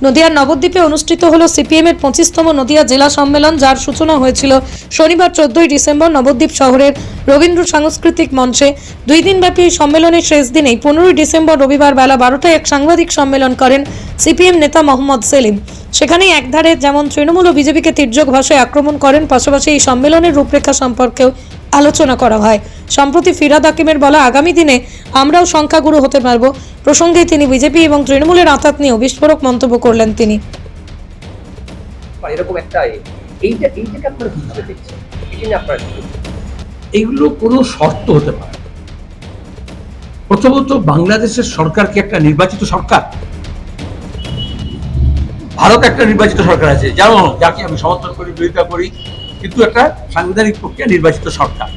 নদিয়ার নবদ্বীপে অনুষ্ঠিত হলো সিপিএম এর 25তম নদিয়া জেলা সম্মেলন, যার সূচনা হয়েছিল শনিবার 14ই ডিসেম্বর নবদ্বীপ শহরের রবীন্দ্র সাংস্কৃতিক মঞ্চে। 2 দিনব্যাপী এই সম্মেলনের শেষ দিনেই 15ই ডিসেম্বর রবিবার বেলা 12টায় এক সাংবাদিক সম্মেলন করেন সিপিএম নেতা মোহাম্মদ সেলিম। সেখানেই একধারে যেমন তৃণমূল ও বিজেপিকে তির্যক ভাষায় আক্রমণ করেন, পাশাপাশি এই সম্মেলনের রূপরেখা সম্পর্কেও আলোচনা করা হয়। সম্প্রতি ফিরহাদ হাকিমের বলা আগামী দিনে আমরাও সংখ্যাগুরু হতে পারব প্রসঙ্গে তিনি বিজেপি এবং তৃণমূলের আঁতাত নিয়েও বিস্ফোরক মন্তব্য করলেন তিনি। এরকম একটা এইটাকে আপনারা কিভাবে দেখছেন? এটা নিয়ে আপনারা এইগুলো কোনো শর্ত হতে পারে। প্রথমত, বাংলাদেশের সরকার কি একটা নির্বাচিত সরকার? ভারত একটা নির্বাচিত সরকার আছে, যেমন যাকে আমি সমর্থন করি, বিরোধিতা করি, কিন্তু একটা সাংবিধানিক প্রক্রিয়া নির্বাচিত সরকার।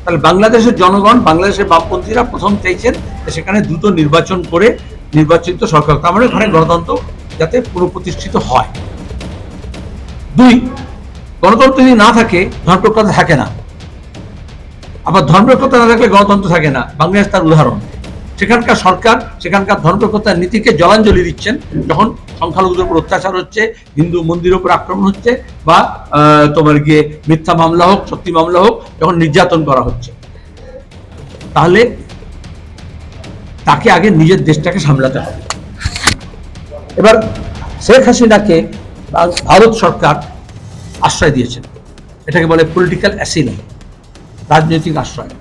তাহলে বাংলাদেশের জনগণ, বাংলাদেশের বামপন্থীরা প্রথম চাইছেন সেখানে দ্রুত নির্বাচন করে নির্বাচিত সরকার, তার মানে ওখানে গণতন্ত্র যাতে পুনঃপ্রতিষ্ঠিত হয়। 2, গণতন্ত্র যদি না থাকে ধর্মনিরপেক্ষতা থাকে না, আবার ধর্মনিরপেক্ষতা না থাকলে গণতন্ত্র থাকে না। বাংলাদেশ তার উদাহরণ। সেখানকার সরকার সেখানকার ধর্মনিরপেক্ষতার নীতিকে জলাঞ্জলি দিচ্ছেন যখন সংখ্যালঘুদের উপর অত্যাচার হচ্ছে, হিন্দু মন্দিরের উপর আক্রমণ হচ্ছে, বা তোমার গিয়ে মিথ্যা মামলা হোক, সত্যি মামলা হোক, যখন নির্যাতন করা হচ্ছে। তাহলে তাকে আগে নিজের দেশটাকে সামলাতে হবে। এবার শেখ হাসিনাকে ভারত সরকার আশ্রয় দিয়েছেন, এটাকে বলে পলিটিক্যাল অ্যাসিলাম, রাজনৈতিক আশ্রয়।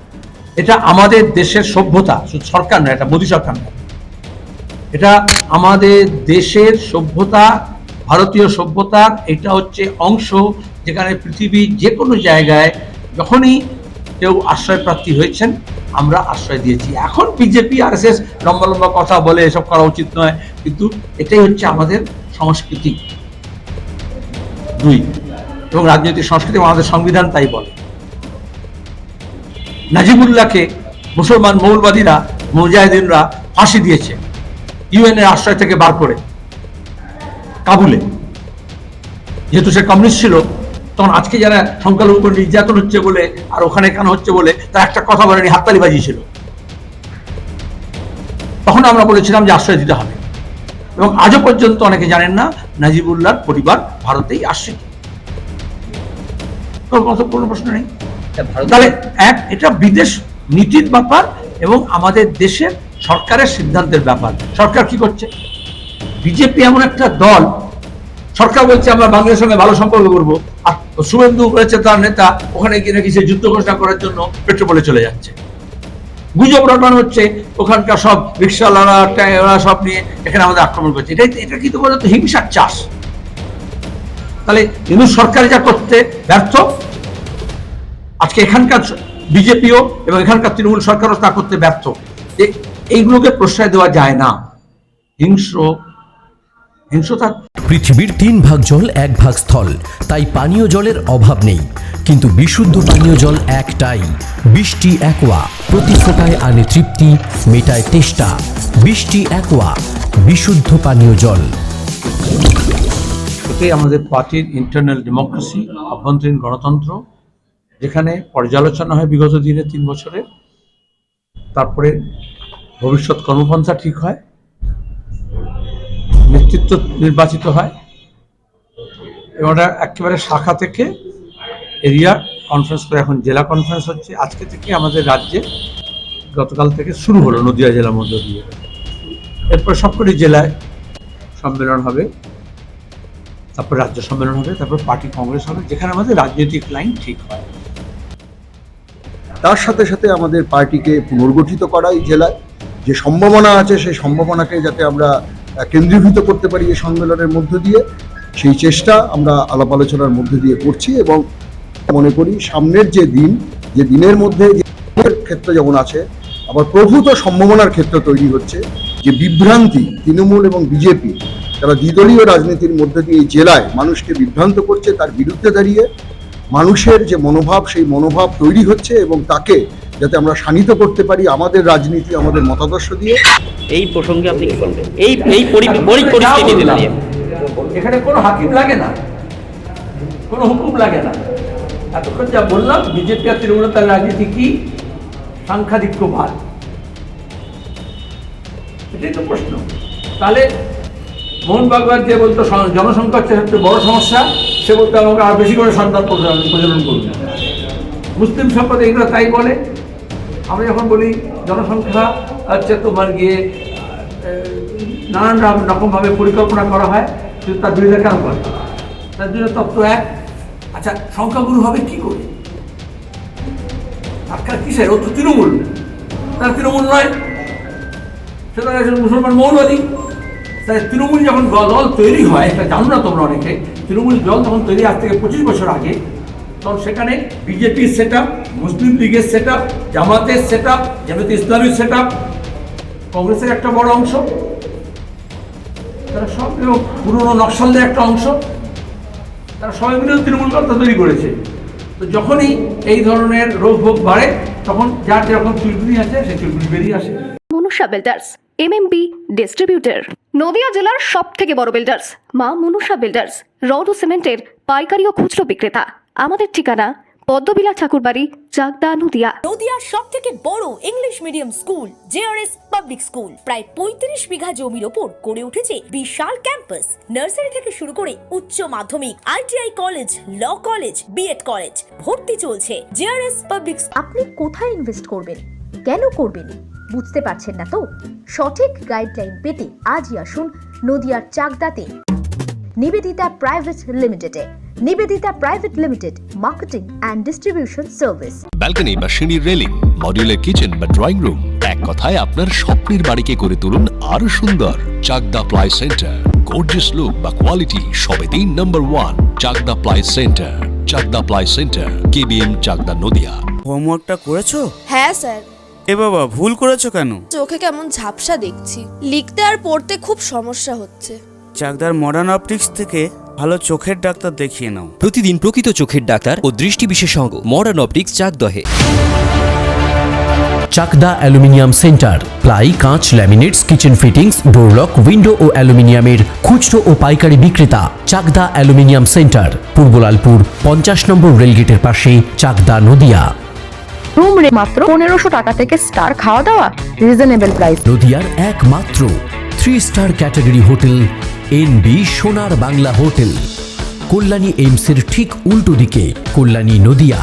এটা আমাদের দেশের সভ্যতা, শুধু সরকার নয়, এটা মোদী সরকার নয়, এটা আমাদের দেশের সভ্যতা, ভারতীয় সভ্যতার এটা হচ্ছে অংশ, যেখানে পৃথিবীর যে কোনো জায়গায় যখনই কেউ আশ্রয় প্রার্থী হয়েছেন আমরা আশ্রয় দিয়েছি। এখন বিজেপি আরএসএস লম্বা লম্বা কথা বলে এসব করা উচিত নয়, কিন্তু এটাই হচ্ছে আমাদের সংস্কৃতি। 2, এবং রাজনৈতিক সংস্কৃতি, আমাদের সংবিধান তাই বলে। নাজিবুল্লাহকে মুসলমান মৌলবাদীরা, মুজাহিদিনরা ফাঁসি দিয়েছে ইউএন এর আশ্রয় থেকে বার করে কাবুলে। যেহেতু সে কমিউনিস্ট ছিল, তখন আজকে যারা সংখ্যালঘুর উপর নির্যাতন হচ্ছে বলে আর ওখানে কেন হচ্ছে বলে তার একটা কথা বলেনি, হাততালি বাজিয়েছিল। তখন আমরা বলেছিলাম যে আশ্রয় দিতে হবে, এবং আজও পর্যন্ত অনেকে জানেন না নাজিবুল্লাহর পরিবার ভারতেই আশ্রিত। কোনো প্রশ্ন নেই। তাহলে এটা বিদেশ নীতির ব্যাপার এবং আমাদের দেশের সরকারের সিদ্ধান্তের ব্যাপার। সরকার কি করছে? বিজেপি এমন একটা দল, সরকার বলছে আমরা বাংলাদেশের সঙ্গে ভালো সম্পর্ক করবো, আর শুভেন্দু বলেছে তার নেতা ওখানে গিয়ে নাকি সে যুদ্ধ ঘোষণা করার জন্য পেট্রোপোলে চলে যাচ্ছে। গুজব রটানো হচ্ছে ওখানকার সব রিক্সাওয়ালা সব নিয়ে এখানে আমাদের আক্রমণ করছে। এটা কিন্তু বলতো হিংসার চাষ। তাহলে কিন্তু সরকার যা করতে ব্যর্থ, আজকে এখানকার বিজেপিও এবং এখানকার তৃণমূল সরকারও তা করতে ব্যর্থ। এইগুলোকে প্রশ্রয় দেওয়া যায় না। হিংস্রতা। পৃথিবীর 3 ভাগ জল 1 ভাগ স্থল, তাই পানীয় জলের অভাব নেই, কিন্তু বিশুদ্ধ পানীয় জল একটাই, বৃষ্টি অ্যাকোয়া। প্রতি ফোঁটায় আনে তৃপ্তি, মেটায় তেষ্টা। বৃষ্টি অ্যাকোয়া, বিশুদ্ধ পানীয় জল। এটাই আমাদের পার্টির ইন্টারনাল ডেমোক্রেসি, আভ্যন্তরীণ গণতন্ত্র, যেখানে পর্যালোচনা হয় বিগত দিনে 3 বছরে, তারপরে ভবিষ্যৎ কর্মপন্থা ঠিক হয়, নেতৃত্ব নির্বাচিত হয়, এবং ওটা একেবারে শাখা থেকে এরিয়া কনফারেন্স করে এখন জেলা কনফারেন্স হচ্ছে। আজকে থেকে আমাদের রাজ্যে গতকাল থেকে শুরু হলো নদিয়া জেলার মধ্য দিয়ে। এরপর সবকটি জেলায় সম্মেলন হবে, তারপর রাজ্য সম্মেলন হবে, তারপর পার্টি কংগ্রেস হবে, যেখানে আমাদের রাজনৈতিক লাইন ঠিক হয়। তার সাথে সাথে আমাদের পার্টিকে পুনর্গঠিত করা, এই জেলায় যে সম্ভাবনা আছে সেই সম্ভাবনাকে যাতে আমরা কেন্দ্রীভূত করতে পারি এই সম্মেলনের মধ্য দিয়ে, সেই চেষ্টা আমরা আলাপ আলোচনার মধ্য দিয়ে করছি। এবং মনে করি সামনের যে দিনের মধ্যে যে ক্ষেত্র যেমন আছে, আবার প্রভূত সম্ভাবনার ক্ষেত্র তৈরি হচ্ছে, যে বিভ্রান্তি তৃণমূল এবং বিজেপি তারা দ্বিদলীয় রাজনীতির মধ্যে দিয়ে এই জেলায় মানুষকে বিভ্রান্ত করছে, তার বিরুদ্ধে দাঁড়িয়ে মানুষের যে মনোভাব, সেই মনোভাব তৈরি হচ্ছে, এবং তাকে যাতে আমরা শানিত করতে পারি আমাদের রাজনীতি, আমাদের মতাদর্শ দিয়ে। এই প্রসঙ্গে আপনি কি বলবেন? এই পরিস্থিতিতে দাঁড়িয়ে এখানে কোনো হাকিম লাগে না, কোনো হুকুম লাগে না। এতক্ষণ যা বললাম, বিজেপি আর তৃণমূল তার রাজনীতি কি? সাংখ্যাধিক্যবাদ। এটাই তো প্রশ্ন। তাহলে মোহন বাগবাদ যে বলতো জনসংখ্যা হচ্ছে সবচেয়ে বড় সমস্যা, সে বলতো আমাকে আর বেশি করে সন্তান প্রজনন করবে। মুসলিম সম্প্রদায় এগুলো তাই বলে। আমরা যখন বলি জনসংখ্যা হচ্ছে তোমার গিয়ে নানান রকমভাবে পরিকল্পনা করা হয়, কিন্তু তার বিরোধিতা কেন করে? তার জন্য তত্ত্ব এক। আচ্ছা, সংখ্যাগুরু হবে কি করে? আজকাল কিসের? ও তো তৃণমূল, তার তৃণমূল নয়, সেটা একজন মুসলমান মৌলবাদী। তাই তৃণমূল যখন দল তৈরি হয়, এটা জানো না তোমরা অনেকে, তৃণমূল দল তখন তৈরি আজ থেকে 25 বছর আগে, তখন সেখানে বিজেপির সেট আপ, মুসলিম লীগের সেট আপ, জামাতের সেট আপ, জামাতে ইসলামীর সেট আপ, কংগ্রেসের একটা বড় অংশ, তারা সব পুরনো নকশালদের একটা অংশ, তারা সবাই মিলেও তৃণমূল দলটা তৈরি করেছে। তো যখনই এই ধরনের রোগ ভোগ বাড়ে, তখন যার যেরকম চুলকুনি আছে সেই চুলকুনি বেরিয়ে আসে। Manusha builders MMB distributor, Nadia জেলার সব থেকে বড় বিল্ডার্স মা মনুষা বিল্ডার্স, রড ও সিমেন্টের পাইকারি ও খুচরো বিক্রেতা। আমাদের ঠিকানা পদ্মবিলা ঠাকুরবাড়ি, চাকদা, নদিয়া। নদিয়ার সব থেকে বড় English medium school JRS public school, প্রায় 35 বিঘা জমির ওপর গড়ে উঠেছে বিশাল ক্যাম্পাস। নার্সারি থেকে শুরু করে উচ্চ মাধ্যমিক, ITI college, law college, BEd college, ভর্তি চলছে। JRS public. আপনি কোথায় ইনভেস্ট করবেন, কেন করবেন বুঝতে পারছেন না তো? সঠিক গাইডলাইন পেতে আজই আসুন নদিয়ার চাকদাতে নিবেদিতা প্রাইভেট লিমিটেডে। Nivedita private limited, marketing and distribution service. Balcony বা সিঁড়ির রেলিং, মডিউলার কিচেন বা ড্রয়িং রুম, এক কথায় আপনার স্বপ্নের বাড়িকে করে তুলুন আরো সুন্দর। Chakdaha ply centre, gorgeous look বা কোয়ালিটি সবে 3 number 1 Chakdaha ply centre. Chakdaha ply centre, KBM, Chakdaha, Nadia. হোমওয়ার্কটা করেছো? হ্যাঁ স্যার। এ বাবা, ভুল করেছো কেন? চোখে কেমন ঝাপসা দেখছি, লিখতে আর পড়তে খুব সমস্যা হচ্ছে। চাকদার মডার্ন অপটিক্স থেকে ভালো চোখের ডাক্তার দেখিয়ে নাও। প্রতিদিন প্রকৃত চোখের ডাক্তার ও দৃষ্টি বিশেষজ্ঞ মডার্ন অপটিক্স, চাকদহে। চাকদা অ্যালুমিনিয়াম সেন্টার, প্লাই, কাঁচ, laminates, kitchen fittings, door lock, window ও অ্যালুমিনিয়ামের খুচরো ও পাইকারি বিক্রেতা। চাকদা অ্যালুমিনিয়াম সেন্টার, পূর্ব লালপুর, 50 নম্বর রেলগেটের পাশে, চাকদা, নদিয়া। রুম রে মাত্র 1500 টাকা থেকে স্টার, খাওয়া দাওয়া রিজনেবল প্রাইস। নদিয়ার একমাত্র 3 স্টার ক্যাটাগরি হোটেল NB সোনার বাংলা হোটেল, কল্যাণী এইমসের ঠিক উল্টো দিকে, কল্যাণী, নদিয়া।